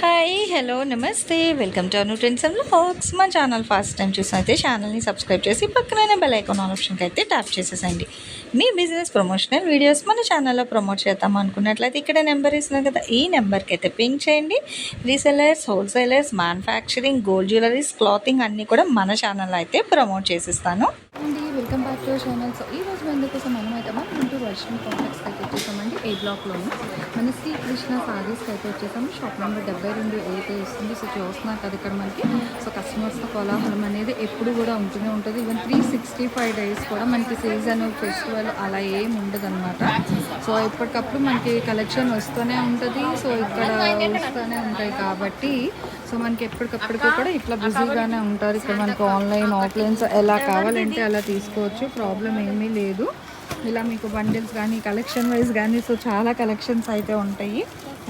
Hi hello నమస్తే welcome to Anu trends and vlogs. మా channel first time చూసినైతే ఛానల్ని subscribe చేసి పక్కన బెల్ ఐకాన్ ఆప్షన్కి అయితే ట్యాప్ చేసేసండి. మీ బిజినెస్ ప్రమోషనల్ వీడియోస్ మన ఛానల్లో ప్రమోట్ చేద్దాం అనుకున్నట్లయితే ఇక్కడ నెంబర్ ఇస్తున్నాం కదా, ఈ నెంబర్కి అయితే పింక్ చేయండి. Resellers, wholesalers, manufacturing, gold jewelleries, clothing అన్నీ కూడా మన ఛానల్లో అయితే ప్రమోట్ చేసిస్తాను. Welcome back to channel. So ఈ రోజు ఎందుకోసం మనమైతే మన గుంటూరు వర్షం కాంప్లెక్స్కి అయితే వచ్చేసామండి. ఏ బ్లాక్లోను మన శ్రీ కృష్ణ సారీస్కి అయితే వచ్చేసాము. షాప్ నెంబర్ 72 అయితే వస్తుంది. సో చూస్తున్నారు కదా ఇక్కడ మనకి. సో కస్టమర్స్తో కోలాహలం అనేది ఎప్పుడు కూడా ఉంటూనే ఉంటుంది. ఈవెన్ 365 డేస్ కూడా మనకి సీజన్, ఫెస్టివల్ అలా ఏం ఉండదు అనమాట. సో ఎప్పటికప్పుడు మనకి కలెక్షన్ వస్తూనే ఉంటుంది. సో ఇక్కడ వస్తూనే ఉంటాయి కాబట్టి సో మనకి ఎప్పటికప్పటికి కూడా ఇట్లా బిజీగానే ఉంటారు. ఇక్కడ మనకు ఆన్లైన్, ఆఫ్లైన్స్ ఎలా కావాలంటే అలా తీసుకోవచ్చు, ప్రాబ్లం ఏమీ లేదు. ఇలా మీకు బండిల్స్ కానీ కలెక్షన్ వైజ్ కానీ సో చాలా కలెక్షన్స్ అయితే ఉంటాయి.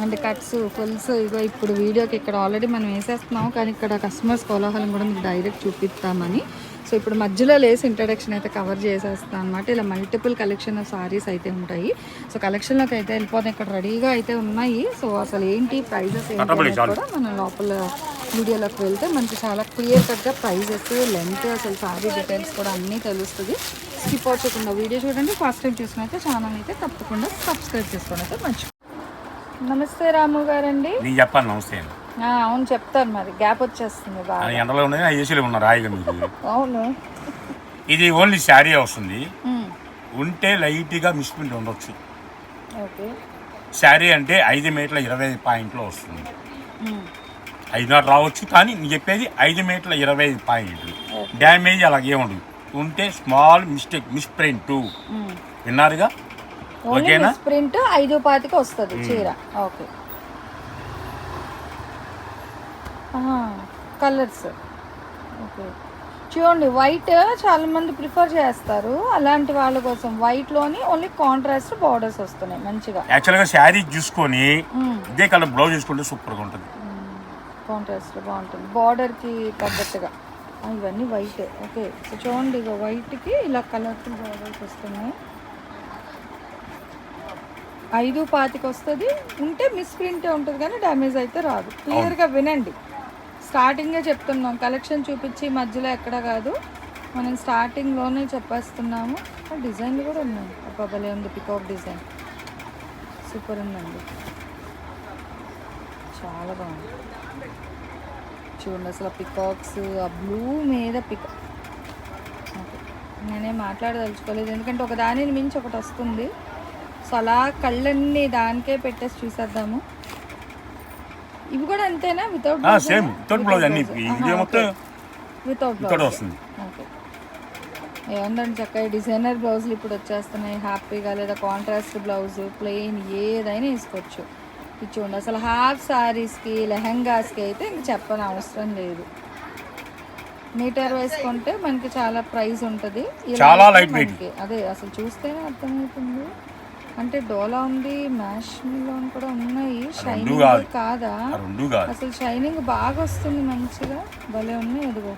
అండ్ కట్స్, ఫుల్స్, ఇగో ఇప్పుడు వీడియోకి ఇక్కడ ఆల్రెడీ మనం వేసేస్తున్నాము, కానీ ఇక్కడ కస్టమర్స్ కోలాహలం కూడా మీకు డైరెక్ట్ చూపిస్తామని. సో ఇప్పుడు మధ్యలో లేస్ ఇంట్రడక్షన్ అయితే కవర్ చేసేస్తాను అనమాట. ఇలా మల్టిపుల్ కలెక్షన్ ఆఫ్ సారీస్ అయితే ఉంటాయి. సో కలెక్షన్లోకి అయితే వెళ్ళిపోతాయి. ఇక్కడ రెడీగా అయితే ఉన్నాయి. సో అసలు ఏంటి ప్రైజెస్ ఏంటి కూడా మనం లోపల వీడియోలోకి వెళ్తే మనకి చాలా క్లియర్ కట్గా ప్రైజెస్, లెంత్, అసలు సారీ డీటెయిల్స్ కూడా అన్నీ తెలుస్తుంది. స్కిప్ అవకుండా వీడియో చూడండి. ఫస్ట్ టైం చూసినైతే ఛానల్ అయితే తప్పకుండా సబ్స్క్రైబ్ చేసుకోండి అయితే మర్చిపో. నమస్తే రాము గారండి. చెప్పాలి. నమస్తే. అవును చెప్తాను, మరి గ్యాప్ వచ్చేస్తుంది బాగా. ఎండలో ఏసీలో ఉన్నారు హాయిగా మీకు. అవును, ఇది ఓన్లీ శారీ వస్తుంది. ఉంటే లైట్గా మిస్ప్రింట్ ఉండొచ్చు. ఓకే. శారీ అంటే 5 మీటర్ల 25 పాయింట్లో వస్తుంది. 5.5 రావచ్చు, కానీ నేను చెప్పేది 5 మీటర్ల 25 పాయింట్లు. డ్యామేజ్ అలాగే ఉండదు. ఉంటే స్మాల్ మిస్టేక్, మిస్ప్రింట్. విన్నారుగా? ఓకేనా? ప్రింట్ 5.25 వస్తుంది చీర. ఓకే. Colours okay. చూడండి, వైట్ చాలా మంది ప్రిఫర్ చేస్తారు. అలాంటి వాళ్ళ కోసం వైట్లోని ఓన్లీ కాంట్రాస్ట్ బార్డర్స్ వస్తున్నాయి మంచిగా. యాక్చువల్గా శారీ చూసుకొని ఇదే కలర్ బ్లౌజ్ చూసుకుంటే సూపర్గా ఉంటుంది. కాంట్రాస్ట్ బాగుంటుంది బార్డర్కి తగ్గట్టుగా. ఇవన్నీ వైట్. ఓకే. సో చూడండి, ఇక వైట్కి ఇలా కలర్ఫుల్ బార్డర్స్ వస్తున్నాయి. 5.25 వస్తుంది. ఉంటే మిస్ప్రింట్ ఉంటుంది కానీ డ్యామేజ్ అయితే రాదు. క్లియర్గా వినండి, స్టార్టింగే చెప్తున్నాం. కలెక్షన్ చూపించి మధ్యలో ఎక్కడ కాదు, మనం స్టార్టింగ్లోనే చెప్పేస్తున్నాము. డిజైన్లు కూడా ఉన్నాయి. భలే ఉంది, పికాక్ డిజైన్ సూపర్ ఉందండి, చాలా బాగుంది. చూడండి అసలు పికాక్స్, ఆ బ్లూ మీద పికాక్. ఓకే, నేనేం మాట్లాడదలుచుకోలేదు ఎందుకంటే ఒక దానిని మించి ఒకటి వస్తుంది. సో అలా కళ్ళన్నీ దానికే పెట్టేసి చూసేద్దాము. ఇవి కూడా అంతేనా? వితౌట్ సేమ్ వితౌట్ బ్లౌజ్ అన్ని మొత్తం వితౌట్ బ్లౌజ్ వస్తుంది. ఓకే. ఏమందండి చక్కగా డిజైనర్ బ్లౌజులు ఇప్పుడు వచ్చేస్తున్నాయి హ్యాపీగా. లేదా కాంట్రాస్ట్ బ్లౌజ్, ప్లెయిన్ ఏదైనా వేసుకోవచ్చు. ఇది చూడండి, అసలు హాఫ్ సారీస్కి, లెహంగాస్కి అయితే ఇంక చెప్పని అవసరం లేదు. మీటర్ వేసుకుంటే మనకి చాలా ప్రైస్ ఉంటుంది. చాలా లైట్ వెయిట్. అదే అసలు చూస్తేనే అర్థమవుతుంది. అంటే డోలా ఉంది, మ్యాష్ మిలోన్ కూడా ఉన్నాయి. షైనింగ్ కాదా? అసలు షైనింగ్ బాగా వస్తుంది మంచిగా. భలే ఉన్నాయి. అదిగో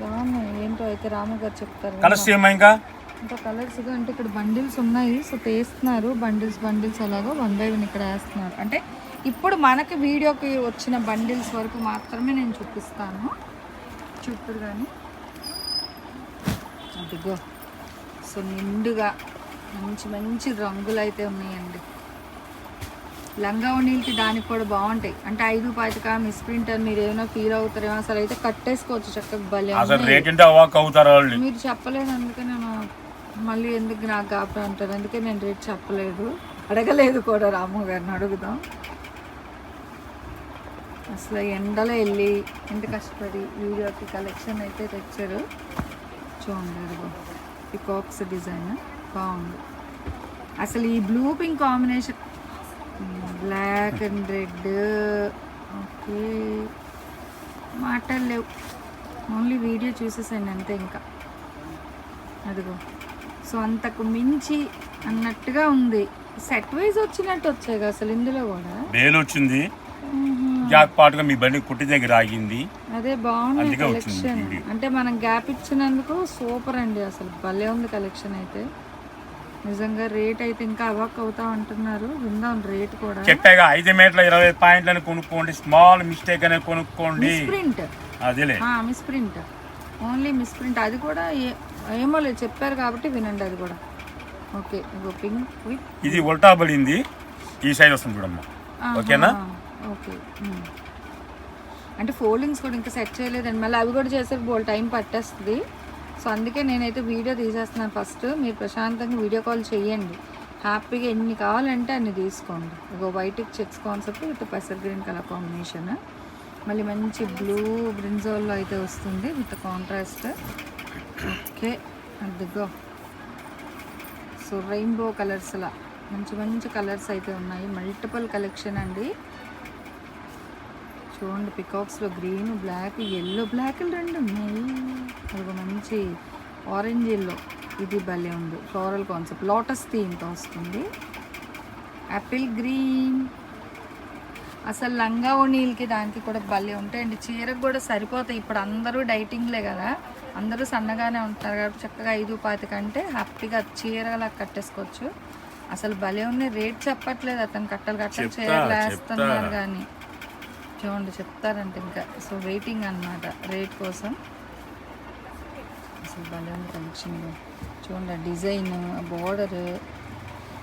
బాగున్నాయి. ఏంటో అయితే రాము గారు చెప్తారు ఇంకా కలర్స్. అంటే ఇక్కడ బండిల్స్ ఉన్నాయి. సో తీస్తున్నారు బండిల్స్ అలాగో 1 by 1 ఇక్కడ వేస్తున్నారు. అంటే ఇప్పుడు మనకి వీడియోకి వచ్చిన బండిల్స్ వరకు మాత్రమే నేను చూపిస్తాను. చూపురు కానీ అదిగో. సో నిండుగా మంచి మంచి రంగులు అయితే ఉన్నాయండి. లంగా ఉన్నీళ్ళకి దానికి కూడా బాగుంటాయి. అంటే 5.25 మిస్ప్రింట్ అని మీరు ఏమైనా ఫీల్ అవుతారేమో. అసలు అయితే కట్టేసుకోవచ్చు చక్కగా. భలే మీరు చెప్పలేదు, అందుకే నేను మళ్ళీ ఎందుకు నాకు గాపే అంటారు, అందుకే నేను రేట్ చెప్పలేదు, అడగలేదు కూడా. రాము గారిని అడుగుదాం. అసలు ఎండలో వెళ్ళి ఎంత కష్టపడి వీడియోకి కలెక్షన్ అయితే తెచ్చారు. చూడండి అదిగో పికాక్స్ డిజైన్ బాగుంది. అసలు ఈ blue pink combination, black and red. Okay, మాటలు లేవు, ఓన్లీ వీడియో చూసేసాను అంతే. ఇంకా అదిగో. సో అంతకు మించి అన్నట్టుగా ఉంది. సెట్ వైజ్ వచ్చినట్టు వచ్చాయి కదా అసలు. ఇందులో కూడా బేల్ వచ్చింది, జాక్ పాటుగా మీ బండి కుట్టి దగ్గర ఆగింది. అదే బాగుంది కలెక్షన్. అంటే మనం గ్యాప్ ఇచ్చినందుకు సూపర్ అండి. అసలు భలే ఉంది కలెక్షన్ అయితే. నిజంగా రేట్ అయితే ఇంకా అవాక్ అవుతా అంటున్నారు. విందాం రేట్ కూడా. చెప్పాగా 5 మీటర్ల 20 పాయింట్లని కొనుక్కోండి, స్మాల్ మిస్టేక్ అనేది కొనుక్కోండి. మిస్ప్రింట్ అదేలే మిస్ప్రింట్, ఓన్లీ మిస్ప్రింట్. అది కూడా ఏమో లేదు చెప్పారు కాబట్టి వినండి అది కూడా. ఓకే ఇగో పింక్ విత్ ఇది ఉల్టా పడింది, ఈ సైజ్ వస్తుంది చూడమ్మా. ఓకేనా? ఓకే. అంటే ఫోల్డింగ్స్ కూడా ఇంకా సెట్ చేయలేదండి, మళ్ళీ అవి కూడా చేసే బోల్ టైం పట్టేస్తుంది. సో అందుకే నేనైతే వీడియో తీసేస్తున్నాను ఫస్ట్. మీరు ప్రశాంతంగా వీడియో కాల్ చేయండి, హ్యాపీగా ఎన్ని కావాలంటే అన్ని తీసుకోండి. ఇగో వైట్ చెక్స్ కాన్సెప్ట్ విత్ పెసర్ గ్రీన్ కలర్ కాంబినేషన్, మళ్ళీ మంచి బ్లూ బ్రింజోల్లో అయితే వస్తుంది విత్ కాంట్రాస్ట్. ఓకే అదిగో. సో రెయిన్బో కలర్స్లా మంచి మంచి కలర్స్ అయితే ఉన్నాయి, మల్టిపుల్ కలెక్షన్ అండి. చూడండి పికాక్స్లో గ్రీన్, బ్లాక్, ఎల్లో, బ్లాక్లు 2 ఉన్నాయి. అదిగో మంచి ఆరెంజ్ ఎల్లో, ఇది భలే ఉంది. ఫ్లోరల్ కాన్సెప్ట్ లోటస్ థీమ్తో వస్తుంది. యాపిల్ గ్రీన్, అసలు లంగా ఓణీలకి దానికి కూడా భలే ఉంటాయండి. చీరకు కూడా సరిపోతాయి. ఇప్పుడు అందరూ డైటింగ్లే కదా, అందరూ సన్నగానే ఉంటారు కాబట్టి చక్కగా 5-10 కంటే హ్యాపీగా చీరలా కట్టేసుకోవచ్చు. అసలు భలే ఉన్నాయి. రేట్ చెప్పట్లేదు అతను, కట్టలు చీరలు వేస్తున్నారు కానీ చూడండి చెప్తారంటే ఇంకా. సో వెయిటింగ్ అన్నమాట రేట్ కోసం. అసలు భలే ఉంది కలెక్షన్. చూడండి డిజైన్, బోర్డర్.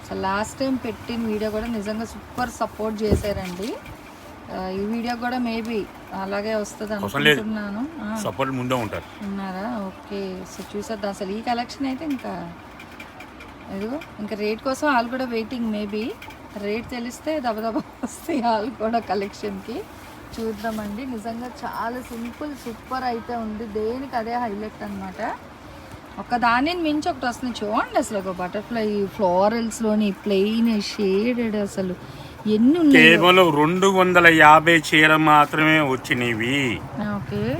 అసలు లాస్ట్ టైం పెట్టిన వీడియో కూడా నిజంగా సూపర్ సపోర్ట్ చేశారండి. ఈ వీడియో కూడా మేబీ అలాగే వస్తుంది అనుకుంటున్నాను. సపోర్ట్ ముందే ఉంటారు ఉన్నారా? ఓకే. సో చూసేద్దాం. అసలు ఈ కలెక్షన్ అయితే ఇంకా ఇదిగో ఇంకా రేట్ కోసం వాళ్ళు కూడా వెయిటింగ్. మేబీ రేట్ తెలిస్తే దబదబా వస్తాయి వాళ్ళు కూడా కలెక్షన్కి. చూద్దామండి. నిజంగా చాలా సింపుల్ సూపర్ అయితే ఉంది, దేనికి అదే హైలైట్ అనమాట. ఒక దానిని మించి ఒకటి వస్తుంది. చూడండి అసలు ఒక బటర్ఫ్లై ఫ్లోరల్స్లోని ప్లెయిన్ షేడెడ్, అసలు ఎన్ని ఉన్నాయి. కేవలం 250 చీర మాత్రమే వచ్చినవి.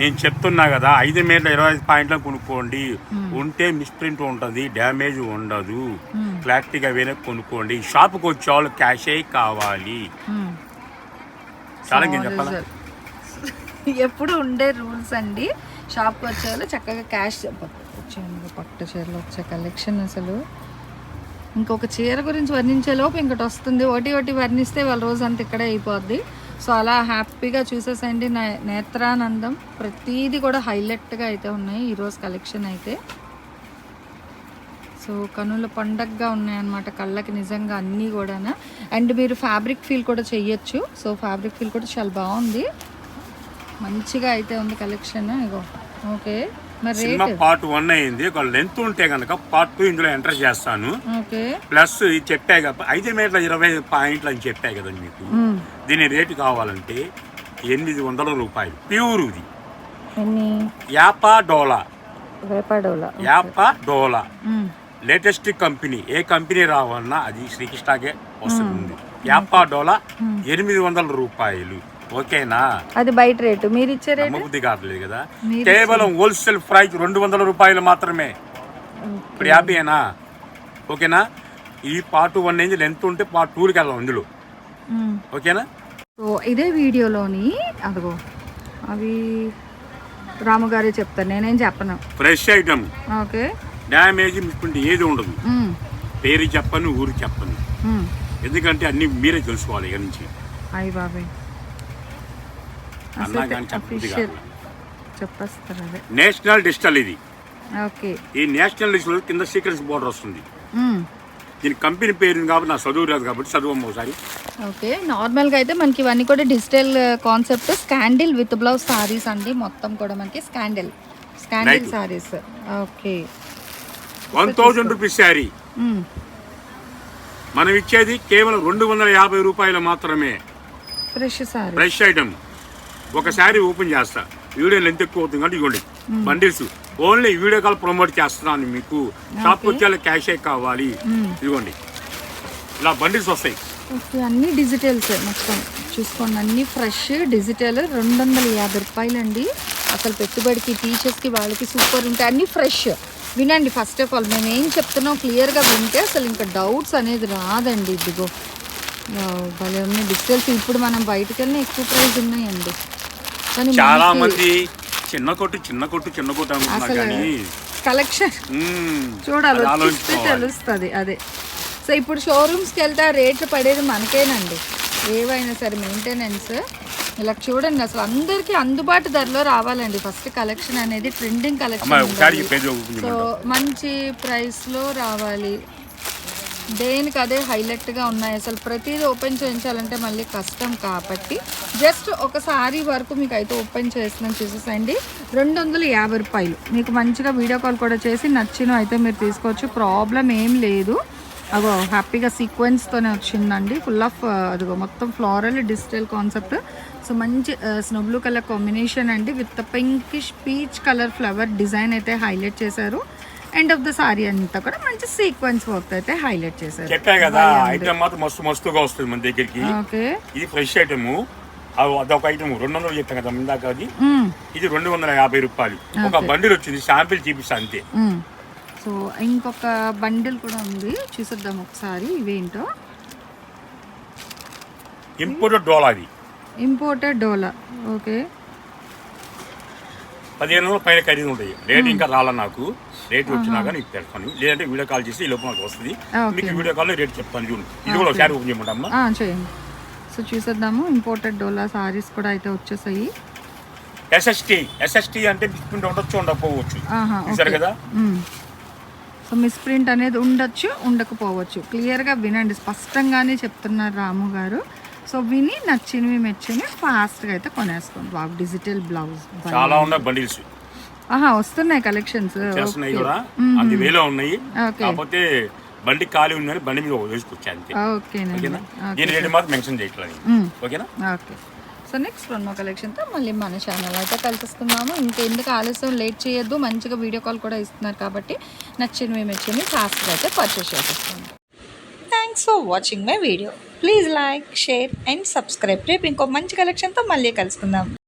నేను చెప్తున్నా కదా 5 మీటర్ల 25 పాయింట్ల కొనుక్కోండి, ఉంటే మిస్ప్రింట్ ఉంటుంది, డ్యామేజ్ ఉండదు, క్లారిటీగా వేరే కొనుక్కోండి. షాప్కి వచ్చే వాళ్ళు క్యాషే కావాలి. చాలా చెప్పాలి, ఎప్పుడు ఉండే రూల్స్ అండి. షాప్కి వచ్చే వాళ్ళు చక్కగా క్యాష్ వచ్చాను. పట్టు చీరలు వచ్చే కలెక్షన్ అసలు ఇంకొక చీర గురించి వర్ణించేలోపు ఇంకటి వస్తుంది. ఒకటి వర్ణిస్తే వాళ్ళ రోజు అంతా ఇక్కడే అయిపోద్ది. సో అలా హ్యాపీగా చూసేసండి. నేత్రానందం ప్రతిదీ కూడా హైలైట్గా అయితే ఉన్నాయి ఈరోజు కలెక్షన్ అయితే. సో కనుల పండగగా ఉన్నాయన్నమాట కళ్ళకి నిజంగా అన్నీ కూడా. అండ్ మీరు ఫ్యాబ్రిక్ ఫీల్ కూడా చెయ్యొచ్చు. సో ఫ్యాబ్రిక్ ఫీల్ కూడా చాలా బాగుంది, మంచిగా అయితే ఉంది కలెక్షన్. ఇగో ఓకే. సినిమా పార్ట్ 1 అయింది. ఒక లెంత్ ఉంటే కనుక పార్ట్ 2 ఇందులో ఎంటర్ చేస్తాను. ప్లస్ చెప్పా కదా 5 మీటర్ల 20 పాయింట్లు అని చెప్పా కదా మీకు. దీని రేటు కావాలంటే 800 రూపాయలు ప్యూర్. ఇది యాపా డోలా లేటెస్ట్ కంపెనీ. ఏ కంపెనీ రావాలన్నా అది శ్రీకృష్ణకే వస్తుంది. యాపా డోలా 800 రూపాయలు. ఓకేనా? అది బయట రేటు, మీరు ఇచ్చే రేటు బుద్ధి కావట్లేదు కదా. కేవలం హోల్సేల్ ప్రైస్ 200 రూపాయలు మాత్రమే. ఇప్పుడు హ్యాపీనా? ఓకేనా? ఈ పార్ట్ 1 అనేది లెంత్ ఉంటే పార్ట్ 2కి వెళ్దాం ఇందులో. ఓకేనా? సో ఇదే వీడియోలోని అదిగో అవి రాముగారే చెప్తారు, నేనేం చెప్పను. Fresh item, okay. Damage misprint ఏది ఉండదు. పేరు చెప్పను, ఊరు చెప్పను, ఎందుకంటే అన్ని మీరే తెలుసుకోవాలి ఇక నుంచి. అయ్యి బాబాయ్ అన్నా కానీ చెప్పేస్తారు. అదే నేషనల్ డిజిటల్ ఇది. ఓకే. ఈ నేషనల్ డిజిటల్ కింద సీక్రెట్స్ బోర్డర్ వస్తుంది. దీని కంపెనీ పేరు కాబట్టి నా చదువు రాదు కాబట్టి చదువు ఒకసారి. ఓకే. నార్మల్గా అయితే మనకి ఇవన్నీ కూడా digital concept. Scandal with blouse saris అండి, మొత్తం కూడా మనకి scandal saris. Okay. 1000 rupees sari మనం ఇచ్చేది కేవలం 250 రూపాయలు మాత్రమే. Fresh item. ఒక శారీ ఓపెన్ చేస్తా, వీడియో లెంత్ ఎక్కువ అవుతుంది కాబట్టి ఇవ్వండి bundles. Only video call promote చేస్తున్నాను మీకు. షాప్కి వచ్చే క్యాషే కావాలి. ఇవ్వండి ఇలా బండిల్స్ వస్తాయి. ఓకే. అన్ని డిజిటల్స్ మొత్తం చూసుకోండి, అన్ని ఫ్రెష్ డిజిటల్. 250 రూపాయలండి. అసలు పెట్టుబడికి టీచర్స్కి వాళ్ళకి సూపర్ ఉంటాయి, అన్ని ఫ్రెష్. వినండి ఫస్ట్ ఆఫ్ ఆల్ మేము ఏం చెప్తున్నాం క్లియర్గా వింటే అసలు ఇంకా డౌట్స్ అనేది రాదండి. ఇదిగో భలే ఉన్నాయి డిజిటల్స్. ఇప్పుడు మనం బయటకు వెళ్ళినా ఎక్కువ ప్రైస్ ఉన్నాయండి, కానీ చాలా మంది చిన్న కొట్టు అనుకుంటున్నారు కానీ కలెక్షన్ చూడాలి, అది వచ్చిస్తే ఆలోచించుకోవాలి. తెలుస్తుంది అదే. సో ఇప్పుడు షోరూమ్స్కి వెళ్తే ఆ రేట్లు పడేది మనకేనండి, ఏవైనా సరే మెయింటెనెన్స్. ఇలా చూడండి, అసలు అందరికీ అందుబాటు ధరలో రావాలండి. ఫస్ట్ కలెక్షన్ అనేది ట్రెండింగ్ అమ్మ ఒకసారి కలెక్షన్, చెప్పేది సో మంచి ప్రైస్లో రావాలి. దేనికి అదే హైలైట్గా ఉన్నాయి. అసలు ప్రతిదీ ఓపెన్ చేయించాలంటే మళ్ళీ కష్టం కాబట్టి జస్ట్ ఒకసారి వరకు మీకు అయితే ఓపెన్ చేస్తున్నాను, చూసేసండి. 250 రూపాయలు. మీకు మంచిగా వీడియో కాల్ కూడా చేసి నచ్చిన అయితే మీరు తీసుకోవచ్చు, ప్రాబ్లం ఏం లేదు. అగో హ్యాపీగా సీక్వెన్స్తోనే వచ్చిందండి, ఫుల్ ఆఫ్ అదిగో మొత్తం ఫ్లోరల్ డిజిటల్ కాన్సెప్ట్. సో మంచి స్నో బ్లూ కలర్ కాంబినేషన్ అండి, with pinkish peach colour flower design అయితే హైలైట్ చేశారు. ఎండ్ ఆఫ్ ద సారీ అంతా కూడా మంచి సీక్వెన్స్ వర్క్ అయితే హైలైట్ చేశారు. చెప్పా కదా, ఐటమ్ మాత్రం మస్తుగా వస్తుంది మన దగ్గరికి. ఓకే, ఇది ఫ్రెష్ ఐటమ్, అదొక ఐటమ్ 200 చెప్తాం కదా ఇందాక, అది ఇది 250 రూపాయలు. ఒక బండిల్ వచ్చింది, శాంపిల్ చూపిస్తా అంతే. సో ఇంకొక బండిల్ కూడా ఉంది, చూసేద్దాం ఒకసారి ఇవేంటో. ఇంపోర్టెడ్ డోలా, అది ఇంపోర్టెడ్ డోలా. ఓకే, 1500 పైన ఖరీదు ఉంటాయి. రేట్ ఇంకా రాలా నాకు, రేట్ వచ్చినాక నీకు తెలుస్తాను, లేదంటే వీడియో కాల్ చేసి ఈ లోపల నాకు వస్తుంది, మీకు వీడియో కాల్లో రేట్ చెప్తాను. చూడు, ఇది కూడా ఒకసారి ఓపెన్ చేయమంటామ్మా. చేయండి. సో చూసేద్దాము, ఇంపోర్టెడ్ డోలా సారీస్ కూడా అయితే వచ్చేసాయి. ఎస్ఎస్టీ అంటే మిస్ప్రింట్ ఉండొచ్చు, ఉండకపోవచ్చు, చూసారు కదా. సో మిస్ప్రింట్ అనేది ఉండొచ్చు, ఉండకపోవచ్చు. క్లియర్గా వినండి, స్పష్టంగానే చెప్తున్నారు రాము గారు. సో విని నచ్చినవి మెచ్చినవి ఫాస్ట్గా అయితే కొనేసుకోండి. బాగా డిజిటల్ బ్లౌజ్ చాలా ఉన్నాయి బండిల్స్, వస్తున్నాయి కలెక్షన్స్, చేస్తున్నాయి కూడా, అది వేలో ఉన్నాయి. కాకపోతే బండి ఖాళీ ఉందని బండి మీద వేసుకొచ్చా అంతే. ఓకేనా, దీని రేట్ మాత్రం మెన్షన్ చేయట్లేదు. ఓకేనా, ఓకే. సో నెక్స్ట్ ప్రొమో కలెక్షన్తో మళ్ళీ మన ఛానల్ అయితే కలుసుకుందాము. ఇంకెందుకు ఆలస్యం, లేట్ చేయొద్దు. మంచిగా వీడియో కాల్ కూడా ఇస్తున్నారు కాబట్టి నచ్చినవి మెచ్చినవి ఫాస్ట్గా అయితే పర్చేస్ చేసేసుకోండి. Thanks for watching my video. Please like, share and subscribe. రేపు ఇంకో మంచి కలెక్షన్తో మళ్ళీ కలుసుకుందాం.